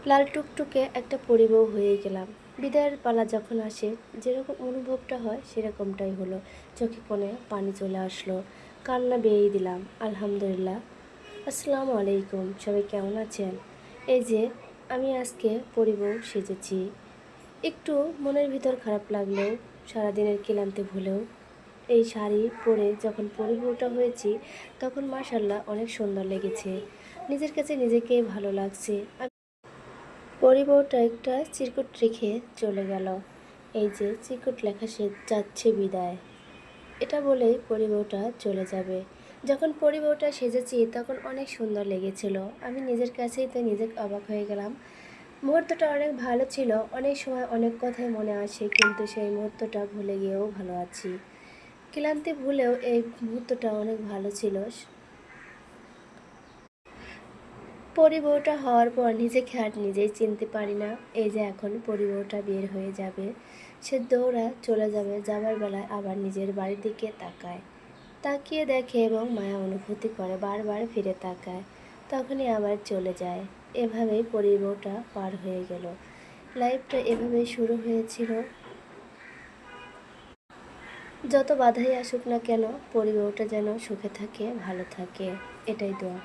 লাল টুকটুকে একটা পরিবউ হয়ে গেলাম। বিদায়ের পালা যখন আসে যেরকম অনুভবটা হয় সেরকমটাই হলো। চোখে কোণে পানি চলে আসলো, কান্না বেয়েই দিলাম। আলহামদুলিল্লাহ। আসসালামু আলাইকুম, সবাই কেমন আছেন? এই যে আমি আজকে পরিবউ সেজেছি। একটু মনের ভিতর খারাপ লাগলেও, সারাদিনের ক্লান্তি ভুলেও এই শাড়ি পরে যখন পরিবউটা হয়েছি তখন মাশাআল্লাহ অনেক সুন্দর লেগেছে। নিজের কাছে নিজেকেই ভালো লাগছে। পরিবউটা একটা চিরকুট রেখে চলে গেল। এই যে চিরকুট লেখা, সে যাচ্ছে বিদায়, এটা বলেই পরিবউটা চলে যাবে। যখন পরিবউটা সেজেছি তখন অনেক সুন্দর লেগেছিল। আমি নিজের কাছেই তো নিজে অবাক হয়ে গেলাম। মুহূর্তটা অনেক ভালো ছিল। অনেক সময় অনেক কথাই মনে আসে, কিন্তু সেই মুহূর্তটা ভুলে গিয়েও ভালো আছি। ক্লান্তি ভুলেও এই মুহূর্তটা অনেক ভালো ছিল। পরিবউটা হওয়ার পর নিজেকে আর নিজেই চিনতে পারি না। এই যে এখন পরিবউটা বের হয়ে যাবে, সে দৌড়া চলে যাবে। যাবার বেলায় আবার নিজের বাড়ির দিকে তাকায়, তাকিয়ে দেখে এবং মায়া অনুভূতি করে, বারবার ফিরে তাকায়, তখনই আবার চলে যায়। এভাবেই পরিবউটা পার হয়ে গেল। লাইফটা এভাবেই শুরু হয়েছিল। যত বাধাই আসুক না কেন, পরিবউটা যেন সুখে থাকে, ভালো থাকে, এটাই দোয়া।